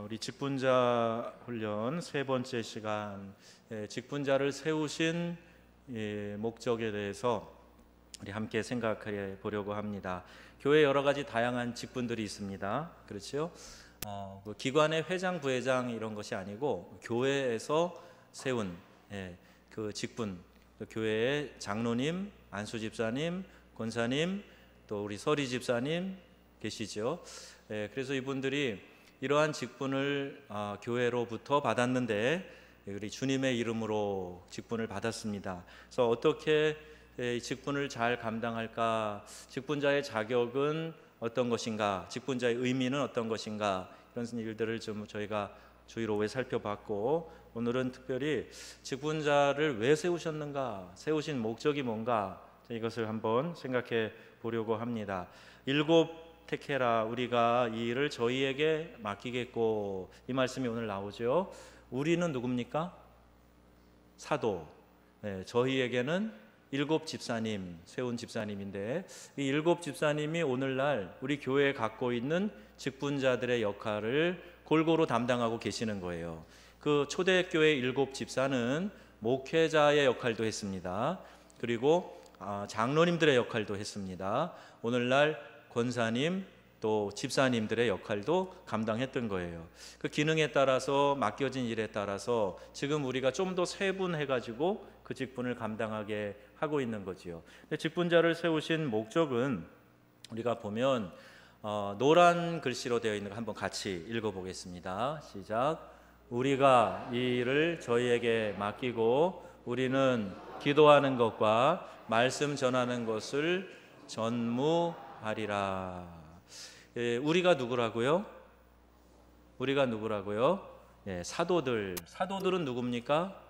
우리 직분자 훈련 세 번째 시간, 직분자를 세우신 목적에 대해서 우리 함께 생각해 보려고 합니다. 교회 여러 가지 다양한 직분들이 있습니다. 그렇죠? 그 기관의 회장, 부회장 이런 것이 아니고 교회에서 세운 그 직분, 교회의 장로님, 안수 집사님, 권사님, 또 우리 서리 집사님 계시죠? 그래서 이분들이 이러한 직분을 교회로부터 받았는데 우리 주님의 이름으로 직분을 받았습니다. 그래서 어떻게 이 직분을 잘 감당할까? 직분자의 자격은 어떤 것인가? 직분자의 의미는 어떤 것인가? 이런 일들을 좀 저희가 주의로 살펴봤고, 오늘은 특별히 직분자를 왜 세우셨는가? 세우신 목적이 뭔가? 이것을 한번 생각해 보려고 합니다. 일곱 택해라, 우리가 이 일을 저희에게 맡기겠고, 이 말씀이 오늘 나오죠. 우리는 누굽니까? 사도. 저희에게는 일곱 집사님, 세운 집사님인데, 이 일곱 집사님이 오늘날 우리 교회에 갖고 있는 직분자들의 역할을 골고루 담당하고 계시는 거예요. 그 초대교회 일곱 집사는 목회자의 역할도 했습니다. 그리고 장로님들의 역할도 했습니다. 오늘날 권사님 또 집사님들의 역할도 감당했던 거예요. 그 기능에 따라서, 맡겨진 일에 따라서 지금 우리가 좀 더 세분해가지고 그 직분을 감당하게 하고 있는 거지요. 직분자를 세우신 목적은 우리가 보면 노란 글씨로 되어 있는 거 한번 같이 읽어보겠습니다. 시작. 우리가 이 일을 저희에게 맡기고 우리는 기도하는 것과 말씀 전하는 것을 전무하리라. 우리가 누구라고요? 우리가 누구라고요? 사도들. 사도들은 누굽니까?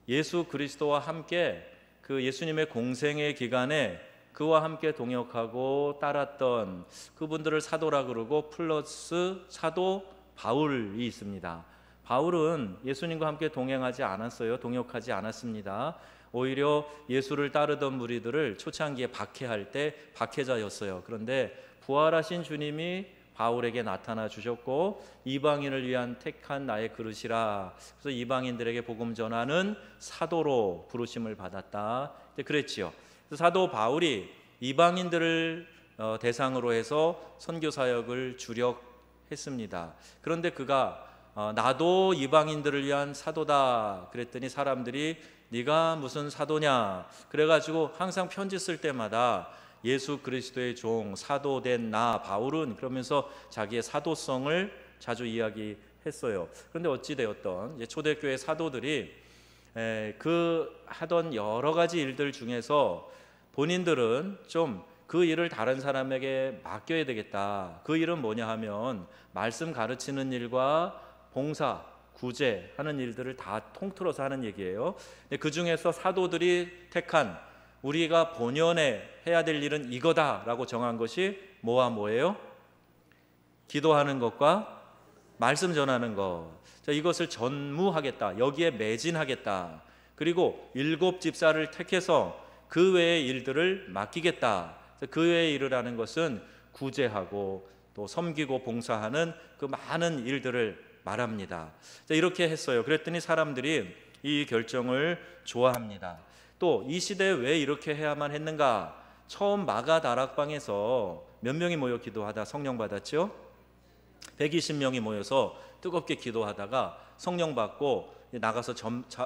예수 그리스도와 함께 그 예수님의 공생의 기간에 그와 함께 동역하고 따랐던 그분들을 사도라 그러고, 플러스 사도 바울이 있습니다. 바울은 예수님과 함께 동행하지 않았어요. 동역하지 않았습니다. 오히려 예수를 따르던 무리들을 초창기에 박해할 때 박해자였어요. 그런데 부활하신 주님이 바울에게 나타나 주셨고, 이방인을 위한 택한 나의 그릇이라, 그래서 이방인들에게 복음 전하는 사도로 부르심을 받았다. 그랬지요. 사도 바울이 이방인들을 대상으로 해서 선교 사역을 주력했습니다. 그런데 그가 나도 이방인들을 위한 사도다 그랬더니 사람들이 네가 무슨 사도냐, 그래가지고 항상 편지 쓸 때마다 예수 그리스도의 종 사도된 나 바울은 그러면서 자기의 사도성을 자주 이야기했어요. 그런데 어찌되었던 초대교회 사도들이 그 하던 여러 가지 일들 중에서 본인들은 좀 그 일을 다른 사람에게 맡겨야 되겠다. 그 일은 뭐냐 하면 말씀 가르치는 일과 봉사, 구제하는 일들을 다 통틀어서 하는 얘기예요. 그 중에서 사도들이 택한 우리가 본연에 해야 될 일은 이거다라고 정한 것이 뭐와 뭐예요? 기도하는 것과 말씀 전하는 것. 이것을 전무하겠다, 여기에 매진하겠다. 그리고 일곱 집사를 택해서 그 외의 일들을 맡기겠다. 그 외의 일을 하는 것은 구제하고 또 섬기고 봉사하는 그 많은 일들을 말합니다. 이렇게 했어요. 그랬더니 사람들이 이 결정을 좋아합니다. 또 이 시대에 왜 이렇게 해야만 했는가? 처음 마가 다락방에서 몇 명이 모여 기도하다 성령 받았죠? 120명이 모여서 뜨겁게 기도하다가 성령 받고 나가서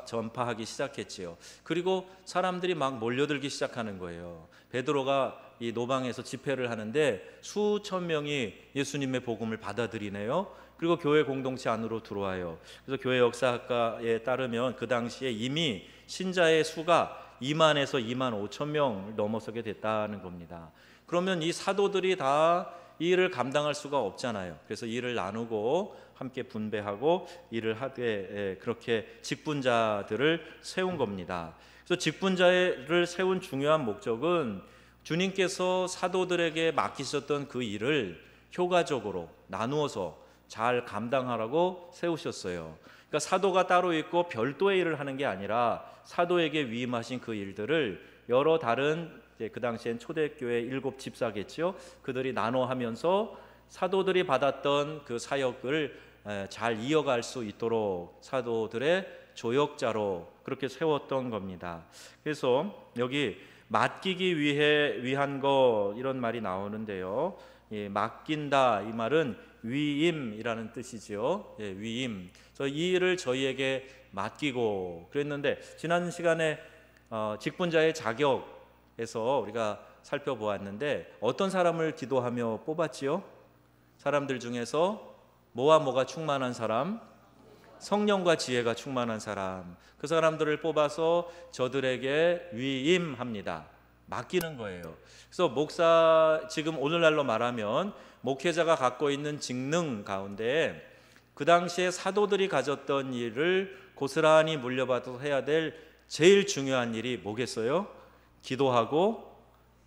전파하기 시작했지요. 그리고 사람들이 막 몰려들기 시작하는 거예요. 베드로가 이 노방에서 집회를 하는데 수천 명이 예수님의 복음을 받아들이네요. 그리고 교회 공동체 안으로 들어와요. 그래서 교회 역사학가에 따르면 그 당시에 이미 신자의 수가 2만에서 2만 5천 명을 넘어서게 됐다는 겁니다. 그러면 이 사도들이 다 이 일을 감당할 수가 없잖아요. 그래서 일을 나누고 함께 분배하고 일을 하되 그렇게 직분자들을 세운 겁니다. 그래서 직분자를 세운 중요한 목적은 주님께서 사도들에게 맡기셨던 그 일을 효과적으로 나누어서 잘 감당하라고 세우셨어요. 그러니까 사도가 따로 있고 별도의 일을 하는 게 아니라 사도에게 위임하신 그 일들을 여러 다른 그 당시엔 초대교회 일곱 집사겠죠. 그들이 나눠 하면서 사도들이 받았던 그 사역을 잘 이어갈 수 있도록 사도들의 조역자로 그렇게 세웠던 겁니다. 그래서 여기 맡기기 위한 거 이런 말이 나오는데요. 맡긴다 이 말은 위임이라는 뜻이죠. 위임. 그래서 이 일을 저희에게 맡기고 그랬는데 지난 시간에 직분자의 자격에서 우리가 살펴보았는데 어떤 사람을 기도하며 뽑았지요? 사람들 중에서 뭐와 뭐가 충만한 사람? 성령과 지혜가 충만한 사람. 그 사람들을 뽑아서 저들에게 위임합니다. 맡기는 거예요. 그래서 목사 지금 오늘날로 말하면 목회자가 갖고 있는 직능 가운데 그 당시에 사도들이 가졌던 일을 고스란히 물려받아서 해야 될 제일 중요한 일이 뭐겠어요? 기도하고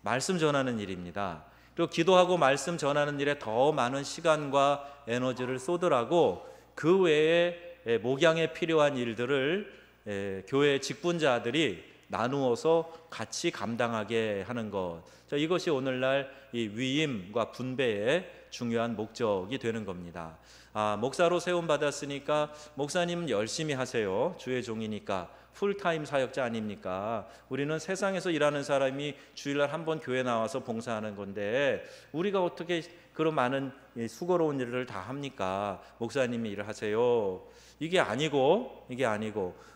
말씀 전하는 일입니다. 그리고 기도하고 말씀 전하는 일에 더 많은 시간과 에너지를 쏘더라고 그 외에 목양에 필요한 일들을 교회 직분자들이 나누어서 같이 감당하게 하는 것. 이것이 오늘날 이 위임과 분배의 중요한 목적이 되는 겁니다. 목사로 세움 받았으니까 목사님은 열심히 하세요. 주의 종이니까. 풀타임 사역자 아닙니까? 우리는 세상에서 일하는 사람이 주일날 한 번 교회 나와서 봉사하는 건데 우리가 어떻게 그런 많은 수고로운 일을 다 합니까? 목사님이 일을 하세요. 이게 아니고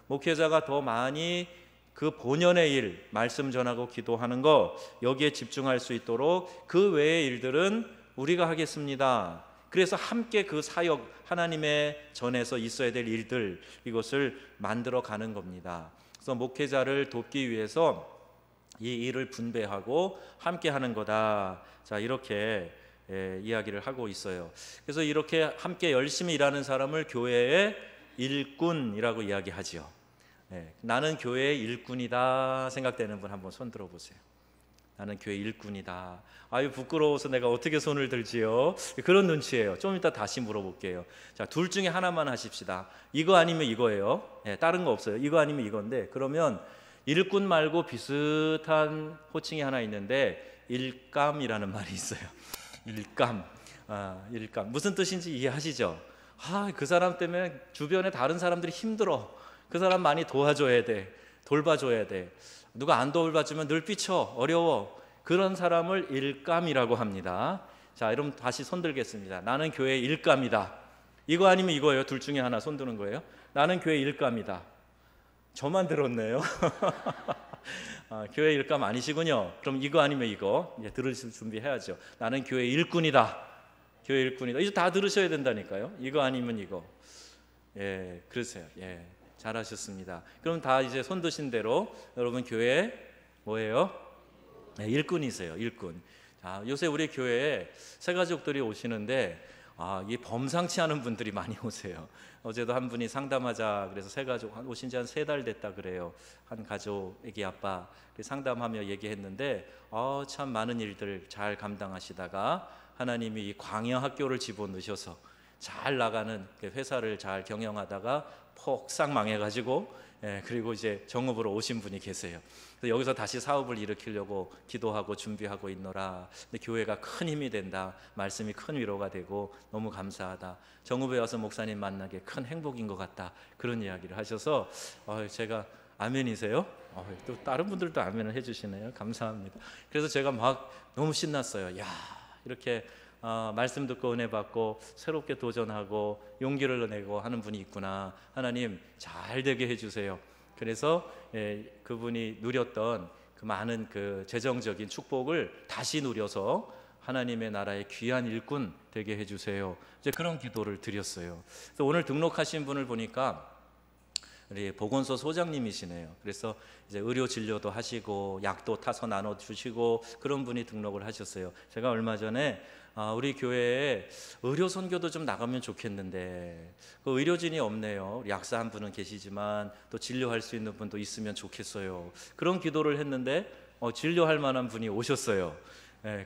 목회자가 더 많이 그 본연의 일, 말씀 전하고 기도하는 거 여기에 집중할 수 있도록 그 외의 일들은 우리가 하겠습니다. 그래서 함께 그 사역 하나님의 전에서 있어야 될 일들 이것을 만들어 가는 겁니다. 그래서 목회자를 돕기 위해서 이 일을 분배하고 함께 하는 거다. 자, 이렇게 이야기를 하고 있어요. 그래서 이렇게 함께 열심히 일하는 사람을 교회의 일꾼이라고 이야기하지요. 나는 교회의 일꾼이다 생각되는 분 한번 손 들어보세요. 나는 교회 일꾼이다. 아유 부끄러워서 내가 어떻게 손을 들지요? 그런 눈치예요. 좀 이따 다시 물어볼게요. 자, 둘 중에 하나만 하십시다. 이거 아니면 이거예요. 다른 거 없어요. 이거 아니면 이건데 그러면 일꾼 말고 비슷한 호칭이 하나 있는데 일감이라는 말이 있어요. 일감. 일감. 무슨 뜻인지 이해하시죠? 그 사람 때문에 주변에 다른 사람들이 힘들어. 그 사람 많이 도와줘야 돼. 돌봐줘야 돼. 누가 안 돌봐주면 늘 삐쳐. 어려워. 그런 사람을 일감이라고 합니다. 자, 여러분 다시 손 들겠습니다. 나는 교회 일감이다. 이거 아니면 이거예요. 둘 중에 하나 손 드는 거예요. 나는 교회 일감이다. 저만 들었네요. 교회 일감 아니시군요. 그럼 이거 아니면 이거 이제 들으실 준비해야죠. 나는 교회 일꾼이다. 교회 일꾼이다. 이제 다 들으셔야 된다니까요. 이거 아니면 이거. 그러세요. 잘하셨습니다. 그럼 다 이제 손 드신 대로 여러분 교회 뭐예요? 일꾼이세요. 일꾼. 자, 요새 우리 교회에 새 가족들이 오시는데 이 범상치 않은 분들이 많이 오세요. 어제도 한 분이 상담하자 그래서 새 가족 오신 지 한 3달 됐다 그래요. 한 가족 애기 아빠 상담하며 얘기했는데 참 많은 일들 잘 감당하시다가 하나님이 이 광야 학교를 집어넣으셔서 잘 나가는 회사를 잘 경영하다가 폭삭 망해가지고 그리고 이제 정읍으로 오신 분이 계세요. 그래서 여기서 다시 사업을 일으키려고 기도하고 준비하고 있노라. 근데 교회가 큰 힘이 된다. 말씀이 큰 위로가 되고 너무 감사하다. 정읍에 와서 목사님 만나게 큰 행복인 것 같다. 그런 이야기를 하셔서 제가 아멘이세요? 또 다른 분들도 아멘을 해주시네요. 감사합니다. 그래서 제가 막 너무 신났어요. 야, 이렇게 말씀 듣고 은혜 받고 새롭게 도전하고 용기를 내고 하는 분이 있구나. 하나님 잘 되게 해주세요. 그래서 그분이 누렸던 그 많은 그 재정적인 축복을 다시 누려서 하나님의 나라의 귀한 일꾼 되게 해주세요. 이제 그런 기도를 드렸어요. 그래서 오늘 등록하신 분을 보니까 우리 보건소 소장님이시네요. 그래서 이제 의료 진료도 하시고 약도 타서 나눠 주시고 그런 분이 등록을 하셨어요. 제가 얼마 전에 우리 교회에 의료 선교도 좀 나가면 좋겠는데 그 의료진이 없네요. 우리 약사 한 분은 계시지만 또 진료할 수 있는 분도 있으면 좋겠어요. 그런 기도를 했는데 진료할 만한 분이 오셨어요.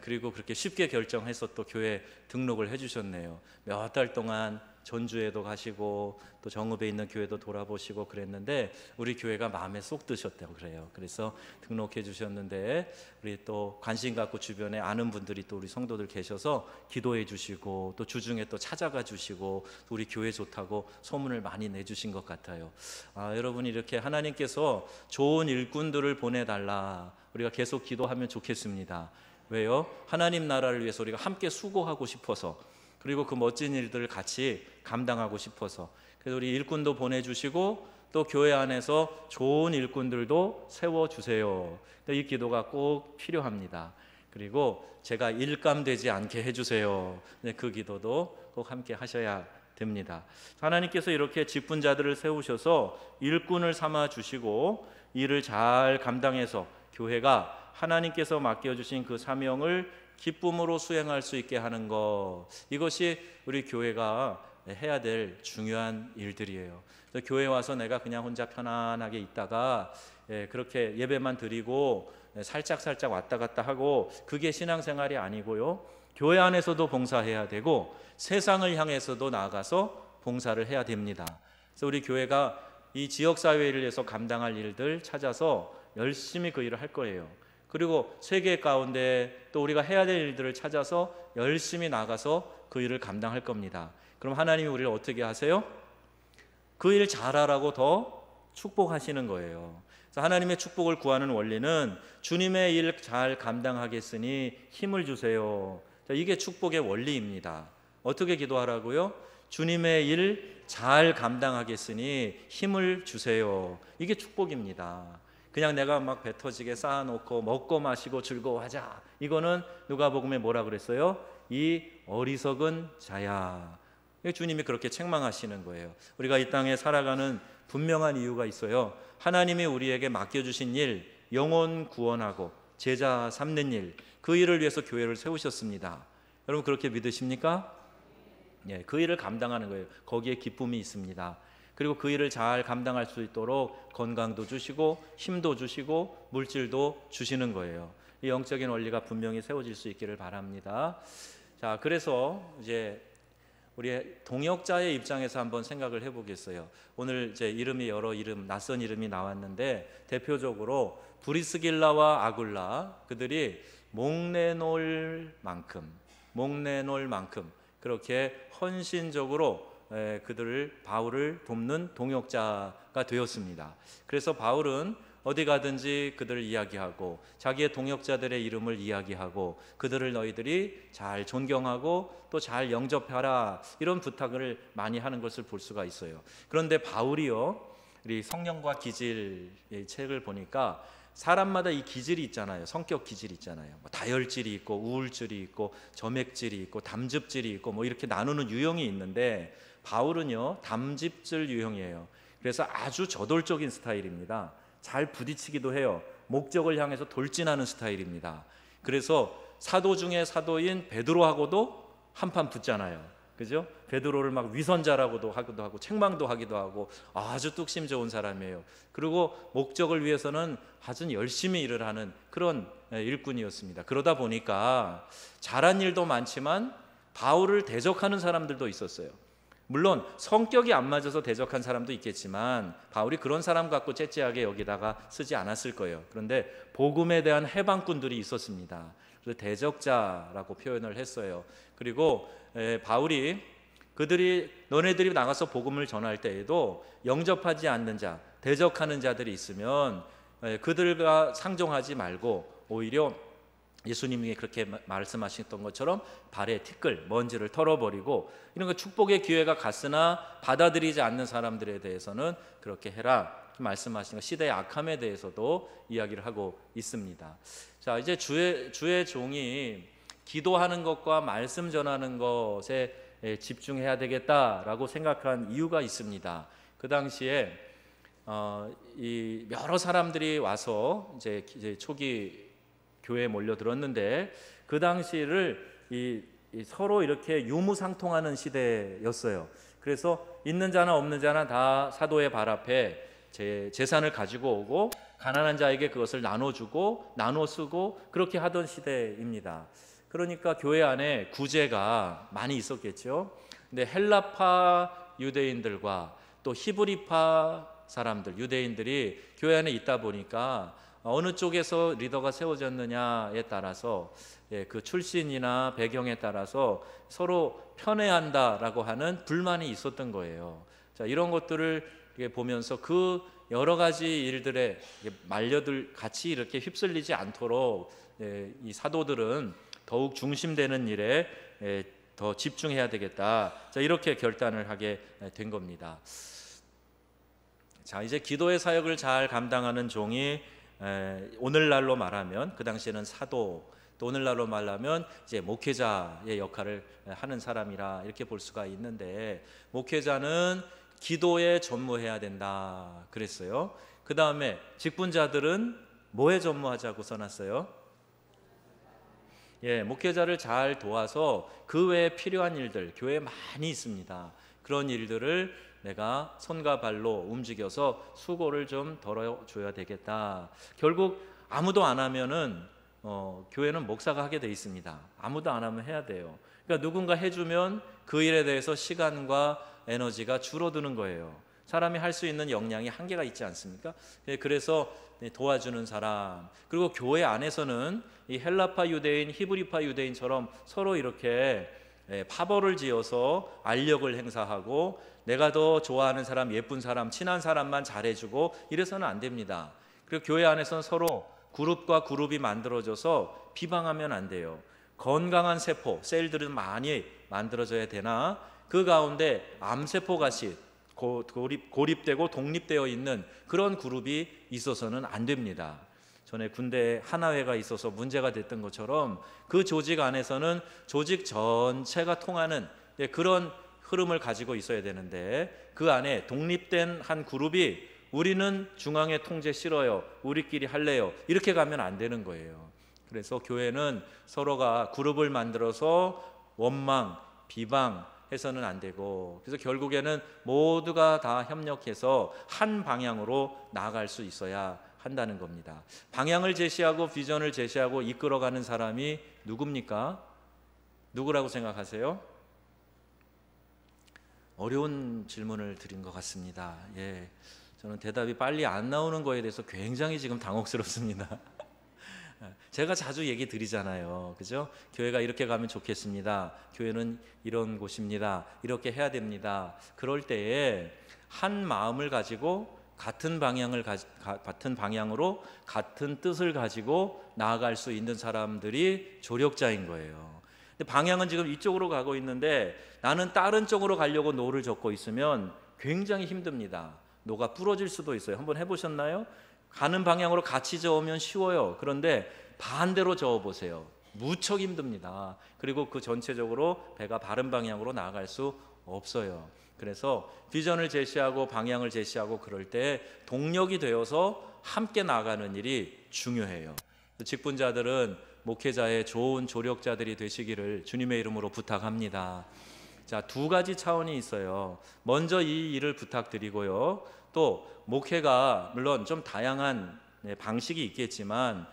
그리고 그렇게 쉽게 결정해서 또 교회 등록을 해주셨네요. 몇 달 동안 전주에도 가시고 또 정읍에 있는 교회도 돌아보시고 그랬는데 우리 교회가 마음에 쏙 드셨다고 그래요. 그래서 등록해 주셨는데 우리 또 관심 갖고 주변에 아는 분들이 또 우리 성도들 계셔서 기도해 주시고 또 주중에 또 찾아가 주시고 또 우리 교회 좋다고 소문을 많이 내주신 것 같아요. 여러분 이렇게 하나님께서 좋은 일꾼들을 보내달라 우리가 계속 기도하면 좋겠습니다. 왜요? 하나님 나라를 위해서 우리가 함께 수고하고 싶어서 그리고 그 멋진 일들을 같이 감당하고 싶어서 그래서 우리 일꾼도 보내주시고 또 교회 안에서 좋은 일꾼들도 세워주세요. 이 기도가 꼭 필요합니다. 그리고 제가 일감되지 않게 해주세요. 그 기도도 꼭 함께 하셔야 됩니다. 하나님께서 이렇게 직분자들을 세우셔서 일꾼을 삼아 주시고 일을 잘 감당해서 교회가 하나님께서 맡겨주신 그 사명을 기쁨으로 수행할 수 있게 하는 것, 이것이 우리 교회가 해야 될 중요한 일들이에요. 그래서 교회 와서 내가 그냥 혼자 편안하게 있다가 그렇게 예배만 드리고 살짝 왔다 갔다 하고 그게 신앙생활이 아니고요. 교회 안에서도 봉사해야 되고 세상을 향해서도 나아가서 봉사를 해야 됩니다. 그래서 우리 교회가 이 지역사회를 위해서 감당할 일들 찾아서 열심히 그 일을 할 거예요. 그리고 세계 가운데 또 우리가 해야 될 일들을 찾아서 열심히 나가서 그 일을 감당할 겁니다. 그럼 하나님이 우리를 어떻게 하세요? 그 일 잘하라고 더 축복하시는 거예요. 그래서 하나님의 축복을 구하는 원리는 주님의 일 잘 감당하겠으니 힘을 주세요. 이게 축복의 원리입니다. 어떻게 기도하라고요? 주님의 일 잘 감당하겠으니 힘을 주세요. 이게 축복입니다. 그냥 내가 막 배 터지게 쌓아놓고 먹고 마시고 즐거워하자, 이거는 누가복음에 뭐라 그랬어요? 이 어리석은 자야. 주님이 그렇게 책망하시는 거예요. 우리가 이 땅에 살아가는 분명한 이유가 있어요. 하나님이 우리에게 맡겨주신 일, 영혼 구원하고 제자 삼는 일, 그 일을 위해서 교회를 세우셨습니다. 여러분 그렇게 믿으십니까? 그 일을 감당하는 거예요. 거기에 기쁨이 있습니다. 그리고 그 일을 잘 감당할 수 있도록 건강도 주시고 힘도 주시고 물질도 주시는 거예요. 이 영적인 원리가 분명히 세워질 수 있기를 바랍니다. 자, 그래서 이제 우리 동역자의 입장에서 한번 생각을 해보겠어요. 오늘 이제 이름이 여러 이름, 낯선 이름이 나왔는데 대표적으로 브리스길라와 아굴라, 그들이 목내놓을 만큼 그렇게 헌신적으로 그들을 바울을 돕는 동역자가 되었습니다. 그래서 바울은 어디 가든지 그들을 이야기하고 자기의 동역자들의 이름을 이야기하고 그들을 너희들이 잘 존경하고 또 잘 영접하라, 이런 부탁을 많이 하는 것을 볼 수가 있어요. 그런데 바울이요, 우리 성령과 기질의 책을 보니까 사람마다 이 기질이 있잖아요. 성격 기질이 있잖아요. 다혈질이 있고 우울질이 있고 점액질이 있고 담즙질이 있고 이렇게 나누는 유형이 있는데 바울은요 담즙질 유형이에요. 그래서 아주 저돌적인 스타일입니다. 잘 부딪히기도 해요. 목적을 향해서 돌진하는 스타일입니다. 그래서 사도 중에 사도인 베드로하고도 한판 붙잖아요. 그죠? 베드로를 막 위선자라고도 하기도 하고 책망도 하기도 하고 아주 뚝심 좋은 사람이에요. 그리고 목적을 위해서는 아주 열심히 일을 하는 그런 일꾼이었습니다. 그러다 보니까 잘한 일도 많지만 바울을 대적하는 사람들도 있었어요. 물론 성격이 안 맞아서 대적한 사람도 있겠지만 바울이 그런 사람 갖고 째째하게 여기다가 쓰지 않았을 거예요. 그런데 복음에 대한 해방꾼들이 있었습니다. 그래서 대적자라고 표현을 했어요. 그리고 바울이 그들이 너네들이 나가서 복음을 전할 때에도 영접하지 않는 자, 대적하는 자들이 있으면 그들과 상종하지 말고 오히려 예수님이 그렇게 말씀하셨던 것처럼 발에 티끌, 먼지를 털어버리고 이런 거 축복의 기회가 갔으나 받아들이지 않는 사람들에 대해서는 그렇게 해라 말씀하신 것, 시대의 악함에 대해서도 이야기를 하고 있습니다. 자, 이제 주의 종이 기도하는 것과 말씀 전하는 것에 집중해야 되겠다라고 생각한 이유가 있습니다. 그 당시에 이 여러 사람들이 와서 이제 초기 교회에 몰려들었는데 그 당시를 서로 이렇게 유무상통하는 시대였어요. 그래서 있는 자나 없는 자나 다 사도의 발 앞에 재산을 가지고 오고 가난한 자에게 그것을 나눠주고 나눠 쓰고 그렇게 하던 시대입니다. 그러니까 교회 안에 구제가 많이 있었겠죠. 근데 헬라파 유대인들과 또 히브리파 사람들, 유대인들이 교회 안에 있다 보니까 어느 쪽에서 리더가 세워졌느냐에 따라서 그 출신이나 배경에 따라서 서로 편애한다라고 하는 불만이 있었던 거예요. 자, 이런 것들을 보면서 그 여러 가지 일들에 말려들 같이 이렇게 휩쓸리지 않도록 이 사도들은 더욱 중심되는 일에 더 집중해야 되겠다. 자, 이렇게 결단을 하게 된 겁니다. 자, 이제 기도의 사역을 잘 감당하는 종이 오늘날로 말하면 그 당시에는 사도, 또 오늘날로 말하면 이제 목회자의 역할을 하는 사람이라 이렇게 볼 수가 있는데, 목회자는 기도에 전무해야 된다 그랬어요. 그 다음에 직분자들은 뭐에 전무하자고 써놨어요? 목회자를 잘 도와서 그 외에 필요한 일들, 교회에 많이 있습니다. 그런 일들을 내가 손과 발로 움직여서 수고를 좀 덜어줘야 되겠다. 결국 아무도 안 하면은 교회는 목사가 하게 돼 있습니다. 아무도 안 하면 해야 돼요. 그러니까 누군가 해주면 그 일에 대해서 시간과 에너지가 줄어드는 거예요. 사람이 할 수 있는 역량이 한계가 있지 않습니까? 그래서 도와주는 사람, 그리고 교회 안에서는 이 헬라파 유대인, 히브리파 유대인처럼 서로 이렇게 파벌을 지어서 알력을 행사하고 내가 더 좋아하는 사람, 예쁜 사람, 친한 사람만 잘해주고 이래서는 안 됩니다. 그리고 교회 안에서는 서로 그룹과 그룹이 만들어져서 비방하면 안 돼요. 건강한 세포, 셀들은 많이 만들어져야 되나 그 가운데 암세포같이 고립되고 독립되어 있는 그런 그룹이 있어서는 안 됩니다. 전에 군대 하나회가 있어서 문제가 됐던 것처럼 그 조직 안에서는 조직 전체가 통하는 그런 흐름을 가지고 있어야 되는데, 그 안에 독립된 한 그룹이 우리는 중앙의 통제 싫어요, 우리끼리 할래요, 이렇게 가면 안 되는 거예요. 그래서 교회는 서로가 그룹을 만들어서 원망, 비방 해서는 안 되고, 그래서 결국에는 모두가 다 협력해서 한 방향으로 나아갈 수 있어야 한다는 겁니다. 방향을 제시하고 비전을 제시하고 이끌어가는 사람이 누굽니까? 누구라고 생각하세요? 어려운 질문을 드린 것 같습니다. 저는 대답이 빨리 안 나오는 거에 대해서 굉장히 지금 당혹스럽습니다. 제가 자주 얘기 드리잖아요. 그죠? 교회가 이렇게 가면 좋겠습니다. 교회는 이런 곳입니다. 이렇게 해야 됩니다. 그럴 때에 한 마음을 가지고 같은 방향으로 같은 뜻을 가지고 나아갈 수 있는 사람들이 조력자인 거예요. 근데 방향은 지금 이쪽으로 가고 있는데 나는 다른 쪽으로 가려고 노를 젓고 있으면 굉장히 힘듭니다. 노가 부러질 수도 있어요. 한번 해보셨나요? 가는 방향으로 같이 저으면 쉬워요. 그런데 반대로 저어보세요. 무척 힘듭니다. 그리고 그 전체적으로 배가 바른 방향으로 나아갈 수 없어요. 그래서 비전을 제시하고 방향을 제시하고 그럴 때 동력이 되어서 함께 나아가는 일이 중요해요. 직분자들은 목회자의 좋은 조력자들이 되시기를 주님의 이름으로 부탁합니다. 자, 두 가지 차원이 있어요. 먼저 이 일을 부탁드리고요. 또 목회가 물론 좀 다양한 방식이 있겠지만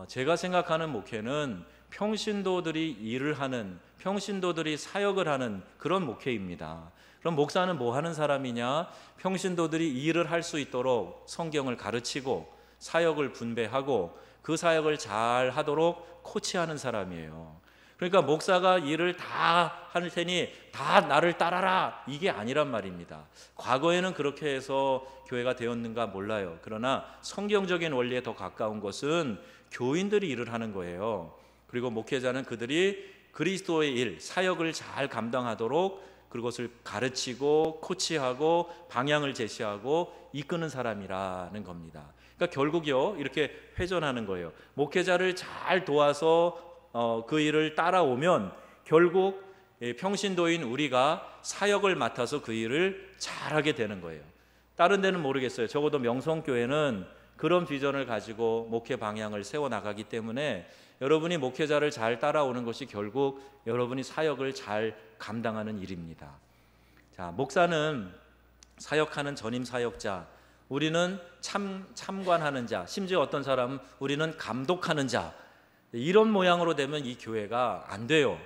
제가 생각하는 목회는 평신도들이 일을 하는, 평신도들이 사역을 하는 그런 목회입니다. 그럼 목사는 뭐 하는 사람이냐? 평신도들이 일을 할 수 있도록 성경을 가르치고 사역을 분배하고 그 사역을 잘 하도록 코치하는 사람이에요. 그러니까 목사가 일을 다 할 테니 다 나를 따라라, 이게 아니란 말입니다. 과거에는 그렇게 해서 교회가 되었는가 몰라요. 그러나 성경적인 원리에 더 가까운 것은 교인들이 일을 하는 거예요. 그리고 목회자는 그들이 그리스도의 일, 사역을 잘 감당하도록 그것을 가르치고 코치하고 방향을 제시하고 이끄는 사람이라는 겁니다. 그러니까 결국요, 이렇게 회전하는 거예요. 목회자를 잘 도와서 그 일을 따라오면 결국 평신도인 우리가 사역을 맡아서 그 일을 잘하게 되는 거예요. 다른 데는 모르겠어요. 적어도 명성교회는 그런 비전을 가지고 목회 방향을 세워나가기 때문에 여러분이 목회자를 잘 따라오는 것이 결국 여러분이 사역을 잘 감당하는 일입니다. 자, 목사는 사역하는 전임 사역자, 우리는 참관하는 자, 심지어 어떤 사람은 우리는 감독하는 자, 이런 모양으로 되면 이 교회가 안 돼요.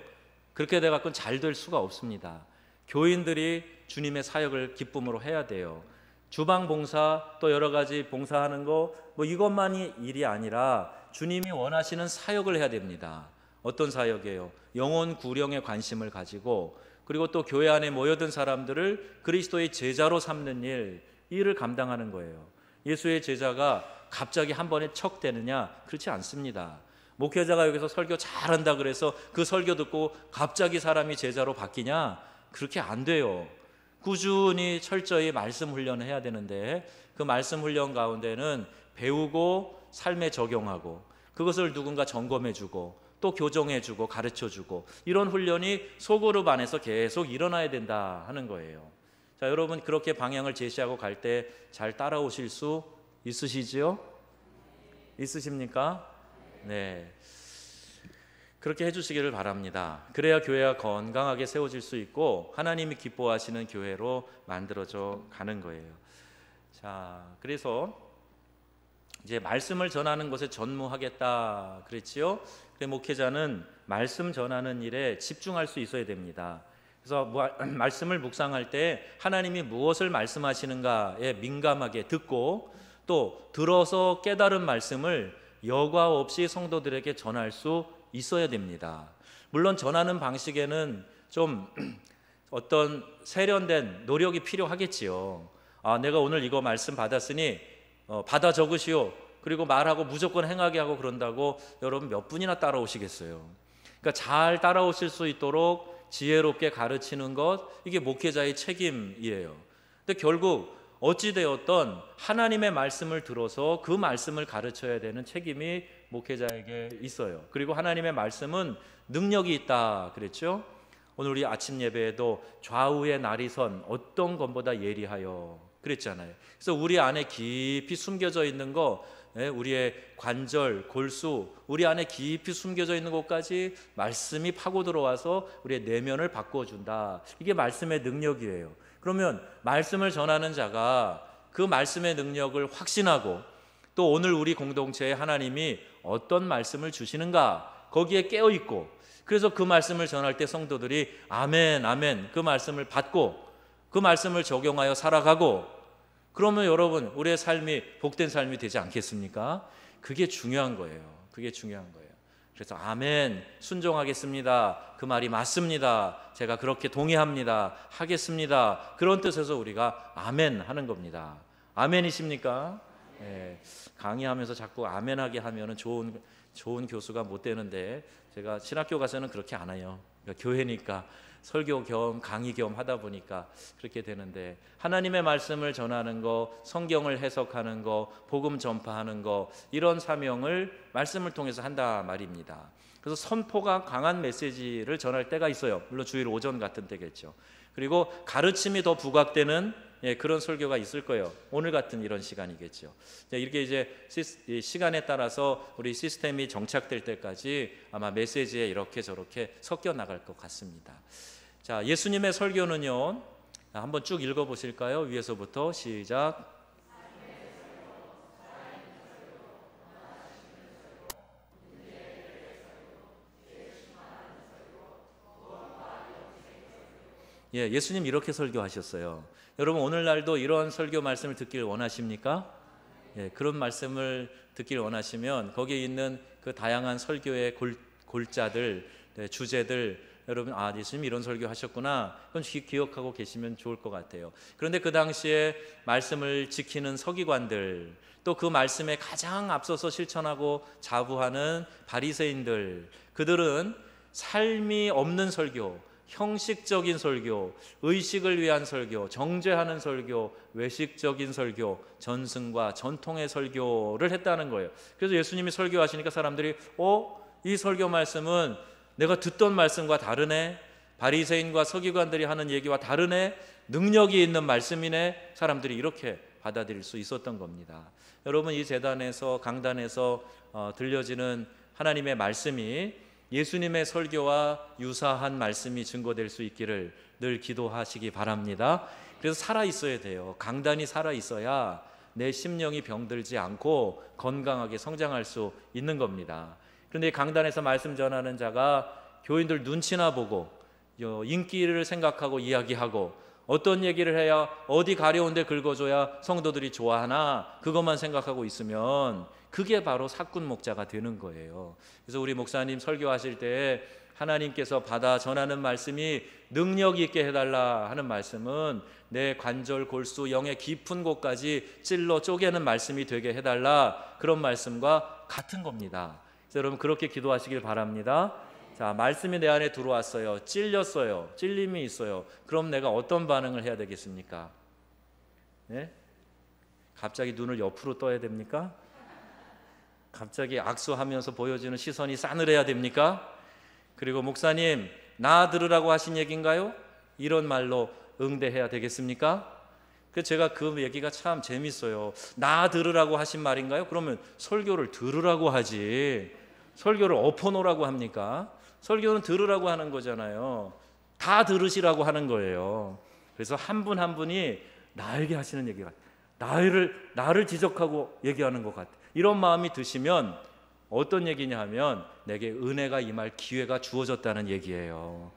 그렇게 돼갖고는 잘 될 수가 없습니다. 교인들이 주님의 사역을 기쁨으로 해야 돼요. 주방 봉사 또 여러 가지 봉사하는 거 뭐 이것만이 일이 아니라 주님이 원하시는 사역을 해야 됩니다. 어떤 사역이에요? 영혼 구령에 관심을 가지고, 그리고 또 교회 안에 모여든 사람들을 그리스도의 제자로 삼는 일을 감당하는 거예요. 예수의 제자가 갑자기 한 번에 척 되느냐? 그렇지 않습니다. 목회자가 여기서 설교 잘한다 그래서 그 설교 듣고 갑자기 사람이 제자로 바뀌냐? 그렇게 안 돼요. 꾸준히 철저히 말씀 훈련을 해야 되는데, 그 말씀 훈련 가운데는 배우고 삶에 적용하고, 그것을 누군가 점검해주고 또 교정해주고 가르쳐주고, 이런 훈련이 소그룹 안에서 계속 일어나야 된다 하는 거예요. 자, 여러분 그렇게 방향을 제시하고 갈 때 잘 따라오실 수 있으시지요? 있으십니까? 네, 그렇게 해주시기를 바랍니다. 그래야 교회가 건강하게 세워질 수 있고 하나님이 기뻐하시는 교회로 만들어져 가는 거예요. 자, 그래서 이제 말씀을 전하는 것에 전무하겠다 그랬지요. 그래, 목회자는 말씀 전하는 일에 집중할 수 있어야 됩니다. 그래서 말씀을 묵상할 때 하나님이 무엇을 말씀하시는가에 민감하게 듣고, 또 들어서 깨달은 말씀을 여과 없이 성도들에게 전할 수 있어야 됩니다. 물론 전하는 방식에는 좀 어떤 세련된 노력이 필요하겠지요. 내가 오늘 이거 말씀 받았으니 받아 적으시오, 그리고 말하고 무조건 행하게 하고 그런다고 여러분 몇 분이나 따라오시겠어요? 그러니까 잘 따라오실 수 있도록 지혜롭게 가르치는 것, 이게 목회자의 책임이에요. 근데 결국 어찌되었던 하나님의 말씀을 들어서 그 말씀을 가르쳐야 되는 책임이 목회자에게 있어요. 그리고 하나님의 말씀은 능력이 있다 그랬죠. 오늘 우리 아침 예배에도 좌우의 날이선 어떤 것보다 예리하여 그랬잖아요. 그래서 우리 안에 깊이 숨겨져 있는 거, 우리의 관절, 골수, 우리 안에 깊이 숨겨져 있는 것까지 말씀이 파고 들어와서 우리의 내면을 바꿔준다. 이게 말씀의 능력이에요. 그러면 말씀을 전하는 자가 그 말씀의 능력을 확신하고, 또 오늘 우리 공동체에 하나님이 어떤 말씀을 주시는가 거기에 깨어있고, 그래서 그 말씀을 전할 때 성도들이 아멘 아멘 그 말씀을 받고 그 말씀을 적용하여 살아가고, 그러면 여러분 우리의 삶이 복된 삶이 되지 않겠습니까? 그게 중요한 거예요. 그게 중요한 거예요. 그래서 아멘, 순종하겠습니다, 그 말이 맞습니다, 제가 그렇게 동의합니다, 하겠습니다, 그런 뜻에서 우리가 아멘 하는 겁니다. 아멘이십니까? 네, 강의하면서 자꾸 아멘하게 하면 좋은 교수가 못 되는데, 제가 신학교 가서는 그렇게 안 해요. 그러니까 교회니까 설교 겸 강의 겸 하다 보니까 그렇게 되는데, 하나님의 말씀을 전하는 거, 성경을 해석하는 거, 복음 전파하는 거, 이런 사명을 말씀을 통해서 한다 말입니다. 그래서 선포가 강한 메시지를 전할 때가 있어요. 물론 주일 오전 같은 때겠죠. 그리고 가르침이 더 부각되는 그런 설교가 있을 거예요. 오늘 같은 이런 시간이겠죠. 이렇게 이제 시간에 따라서 우리 시스템이 정착될 때까지 아마 메시지에 이렇게 저렇게 섞여 나갈 것 같습니다. 자, 예수님의 설교는요, 한번 쭉 읽어보실까요? 위에서부터 시작. 예수님 이렇게 설교하셨어요. 여러분 오늘날도 이런 설교 말씀을 듣길 원하십니까? 그런 말씀을 듣길 원하시면 거기에 있는 그 다양한 설교의 골자들, 주제들, 여러분 예수님 이런 설교 하셨구나, 그건 기억하고 계시면 좋을 것 같아요. 그런데 그 당시에 말씀을 지키는 서기관들, 또 그 말씀에 가장 앞서서 실천하고 자부하는 바리새인들, 그들은 삶이 없는 설교, 형식적인 설교, 의식을 위한 설교, 정죄하는 설교, 외식적인 설교, 전승과 전통의 설교를 했다는 거예요. 그래서 예수님이 설교하시니까 사람들이 이 설교 말씀은 내가 듣던 말씀과 다르네, 바리새인과 서기관들이 하는 얘기와 다르네, 능력이 있는 말씀이네, 사람들이 이렇게 받아들일 수 있었던 겁니다. 여러분 이 제단에서 강단에서 들려지는 하나님의 말씀이 예수님의 설교와 유사한 말씀이 증거될 수 있기를 늘 기도하시기 바랍니다. 그래서 살아 있어야 돼요. 강단이 살아 있어야 내 심령이 병들지 않고 건강하게 성장할 수 있는 겁니다. 그런데 강단에서 말씀 전하는 자가 교인들 눈치나 보고 인기를 생각하고 이야기하고 어떤 얘기를 해야 어디 가려운 데 긁어줘야 성도들이 좋아하나 그것만 생각하고 있으면 그게 바로 사꾼 목자가 되는 거예요. 그래서 우리 목사님 설교하실 때 하나님께서 받아 전하는 말씀이 능력 있게 해달라 하는 말씀은 내 관절, 골수, 영의 깊은 곳까지 찔러 쪼개는 말씀이 되게 해달라, 그런 말씀과 같은 겁니다. 그래서 여러분 그렇게 기도하시길 바랍니다. 자, 말씀이 내 안에 들어왔어요. 찔렸어요. 찔림이 있어요. 그럼 내가 어떤 반응을 해야 되겠습니까? 네? 갑자기 눈을 옆으로 떠야 됩니까? 갑자기 악수하면서 보여지는 시선이 싸늘해야 됩니까? 그리고 목사님, 나 들으라고 하신 얘기인가요? 이런 말로 응대해야 되겠습니까? 제가 그 얘기가 참 재밌어요. 나 들으라고 하신 말인가요? 그러면 설교를 들으라고 하지 설교를 엎어놓으라고 합니까? 설교는 들으라고 하는 거잖아요. 다 들으시라고 하는 거예요. 그래서 한 분 한 분이 나에게 하시는 얘기가, 나를 지적하고 얘기하는 것 같아. 이런 마음이 드시면 어떤 얘기냐 하면 내게 은혜가 임할 기회가 주어졌다는 얘기예요.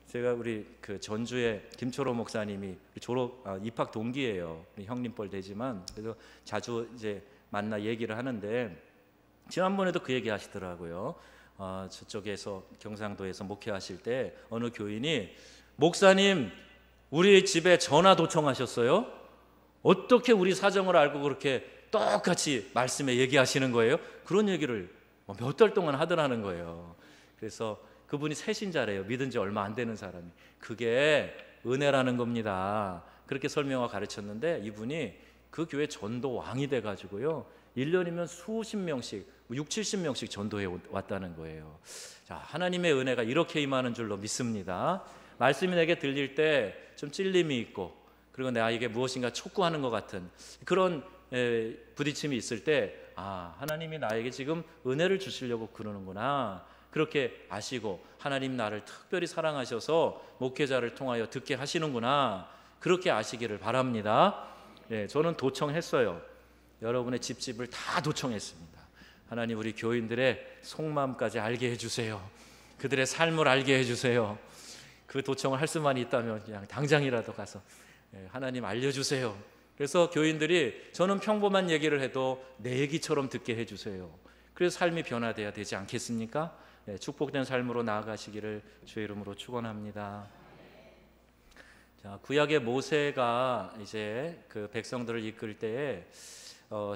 제가 우리 그 전주의 김초로 목사님이 입학 동기예요. 형님 뻘 되지만 그래서 자주 이제 만나 얘기를 하는데 지난번에도 그 얘기 하시더라고요. 저쪽에서 경상도에서 목회하실 때 어느 교인이 목사님 우리 집에 전화 도청하셨어요? 어떻게 우리 사정을 알고 그렇게 똑같이 말씀에 얘기하시는 거예요? 그런 얘기를 몇 달 동안 하더라는 거예요. 그래서 그분이 새신자래요. 믿은 지 얼마 안 되는 사람이. 그게 은혜라는 겁니다. 그렇게 설명하고 가르쳤는데 이분이 그 교회 전도 왕이 돼가지고요 1년이면 수십 명씩 6, 70명씩 전도해 왔다는 거예요. 자, 하나님의 은혜가 이렇게 임하는 줄로 믿습니다. 말씀이 내게 들릴 때 좀 찔림이 있고 그리고 나에게 무엇인가 촉구하는 것 같은 그런 부딪힘이 있을 때 하나님이 나에게 지금 은혜를 주시려고 그러는구나, 그렇게 아시고 하나님 나를 특별히 사랑하셔서 목회자를 통하여 듣게 하시는구나, 그렇게 아시기를 바랍니다. 저는 도청했어요. 여러분의 집집을 다 도청했습니다. 하나님 우리 교인들의 속마음까지 알게 해주세요. 그들의 삶을 알게 해주세요. 그 도청을 할 수만 있다면 그냥 당장이라도 가서 하나님 알려주세요. 그래서 교인들이 저는 평범한 얘기를 해도 내 얘기처럼 듣게 해주세요. 그래서 삶이 변화돼야 되지 않겠습니까? 축복된 삶으로 나아가시기를 주의 이름으로 축원합니다. 자, 구약의 모세가 이제 그 백성들을 이끌 때에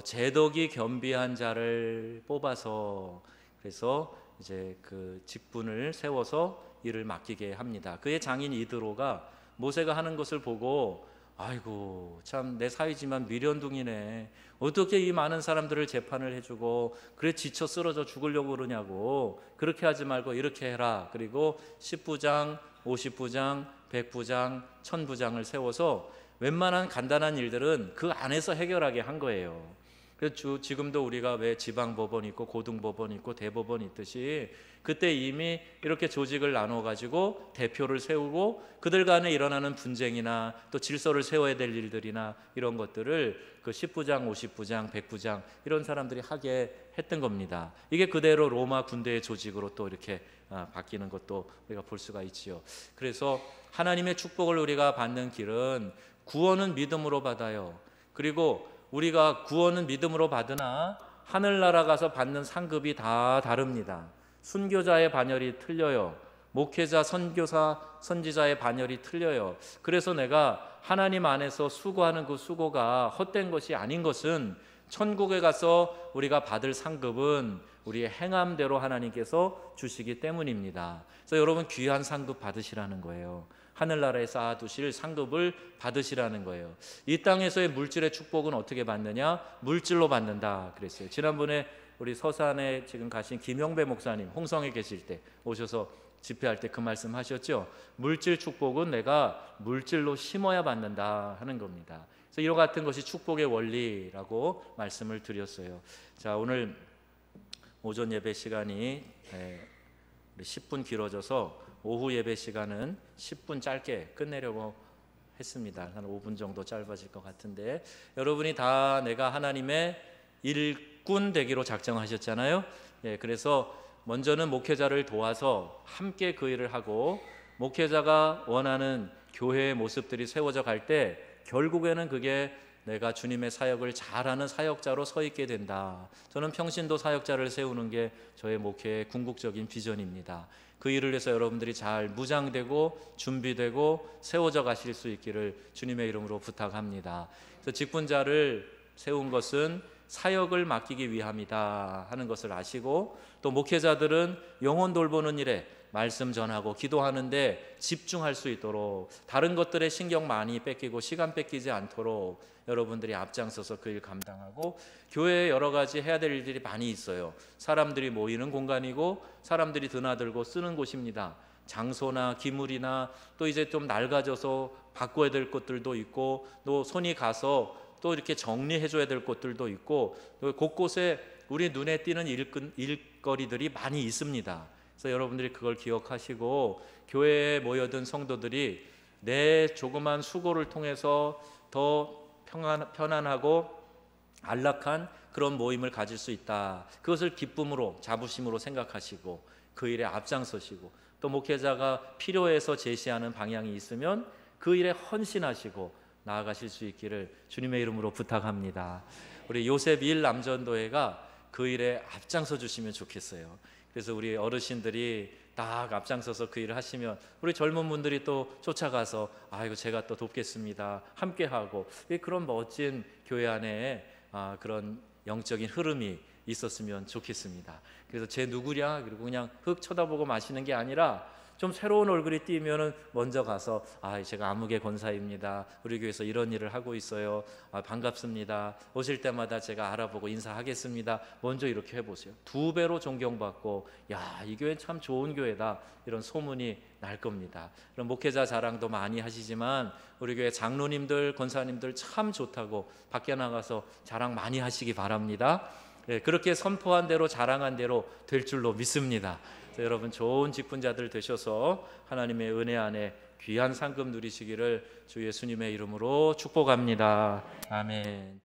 재덕이 겸비한 자를 뽑아서 그래서 이제 그 직분을 세워서 일을 맡기게 합니다. 그의 장인 이드로가 모세가 하는 것을 보고 아이고 참 내 사위지만 미련둥이네, 어떻게 이 많은 사람들을 재판을 해주고 그래 지쳐 쓰러져 죽으려고 그러냐고, 그렇게 하지 말고 이렇게 해라. 그리고 10부장, 50부장, 100부장, 1000부장을 세워서 웬만한 간단한 일들은 그 안에서 해결하게 한 거예요. 그래서 지금도 우리가 왜 지방법원이 있고 고등법원이 있고 대법원이 있듯이 그때 이미 이렇게 조직을 나눠가지고 대표를 세우고 그들 간에 일어나는 분쟁이나 또 질서를 세워야 될 일들이나 이런 것들을 그 10부장, 50부장, 100부장 이런 사람들이 하게 했던 겁니다. 이게 그대로 로마 군대의 조직으로 또 이렇게 바뀌는 것도 우리가 볼 수가 있지요. 그래서 하나님의 축복을 우리가 받는 길은 구원은 믿음으로 받아요. 그리고 우리가 구원은 믿음으로 받으나 하늘나라 가서 받는 상급이 다 다릅니다. 순교자의 반열이 틀려요. 목회자, 선교사, 선지자의 반열이 틀려요. 그래서 내가 하나님 안에서 수고하는 그 수고가 헛된 것이 아닌 것은 천국에 가서 우리가 받을 상급은 우리의 행함대로 하나님께서 주시기 때문입니다. 그래서 여러분 귀한 상급 받으시라는 거예요. 하늘나라에 쌓아두실 상급을 받으시라는 거예요. 이 땅에서의 물질의 축복은 어떻게 받느냐? 물질로 받는다 그랬어요. 지난번에 우리 서산에 지금 가신 김영배 목사님 홍성에 계실 때 오셔서 집회할 때 그 말씀 하셨죠. 물질 축복은 내가 물질로 심어야 받는다 하는 겁니다. 그래서 이와 같은 것이 축복의 원리라고 말씀을 드렸어요. 자, 오늘 오전 예배 시간이 10분 길어져서 오후 예배 시간은 10분 짧게 끝내려고 했습니다. 한 5분 정도 짧아질 것 같은데, 여러분이 다 내가 하나님의 일꾼 되기로 작정하셨잖아요. 그래서 먼저는 목회자를 도와서 함께 그 일을 하고, 목회자가 원하는 교회의 모습들이 세워져 갈 때 결국에는 그게 내가 주님의 사역을 잘하는 사역자로 서 있게 된다. 저는 평신도 사역자를 세우는 게 저의 목회의 궁극적인 비전입니다. 그 일을 위해서 여러분들이 잘 무장되고 준비되고 세워져 가실 수 있기를 주님의 이름으로 부탁합니다. 그래서 직분자를 세운 것은 사역을 맡기기 위함이다 하는 것을 아시고, 또 목회자들은 영혼 돌보는 일에 말씀 전하고 기도하는데 집중할 수 있도록, 다른 것들에 신경 많이 뺏기고 시간 뺏기지 않도록 여러분들이 앞장서서 그 일 감당하고, 교회에 여러 가지 해야 될 일들이 많이 있어요. 사람들이 모이는 공간이고 사람들이 드나들고 쓰는 곳입니다. 장소나 기물이나 또 이제 좀 낡아져서 바꿔야 될 것들도 있고, 또 손이 가서 또 이렇게 정리해 줘야 될 것들도 있고, 곳곳에 우리 눈에 띄는 일거리들이 많이 있습니다. 그래서 여러분들이 그걸 기억하시고, 교회에 모여든 성도들이 내 조그만 수고를 통해서 더 편안하고 안락한 그런 모임을 가질 수 있다. 그것을 기쁨으로, 자부심으로 생각하시고 그 일에 앞장서시고, 또 목회자가 필요해서 제시하는 방향이 있으면 그 일에 헌신하시고 나아가실 수 있기를 주님의 이름으로 부탁합니다. 우리 요셉 일 남전도회가 그 일에 앞장서 주시면 좋겠어요. 그래서 우리 어르신들이 딱 앞장서서 그 일을 하시면 우리 젊은 분들이 또 쫓아가서 이거 제가 또 돕겠습니다, 함께하고, 그런 멋진 교회 안에 그런 영적인 흐름이 있었으면 좋겠습니다. 그래서 쟤 누구냐 그리고 그냥 흙 쳐다보고 마시는 게 아니라, 좀 새로운 얼굴이 띄면은 먼저 가서 제가 아무개 권사입니다, 우리 교회에서 이런 일을 하고 있어요, 반갑습니다, 오실 때마다 제가 알아보고 인사하겠습니다, 먼저 이렇게 해보세요. 2배로 존경받고, 이 교회 참 좋은 교회다, 이런 소문이 날 겁니다. 그럼 목회자 자랑도 많이 하시지만 우리 교회 장로님들, 권사님들 참 좋다고 밖에 나가서 자랑 많이 하시기 바랍니다. 그렇게 선포한 대로 자랑한 대로 될 줄로 믿습니다. 여러분 좋은 직분자들 되셔서 하나님의 은혜 안에 귀한 상급 누리시기를 주 예수님의 이름으로 축복합니다. 아멘.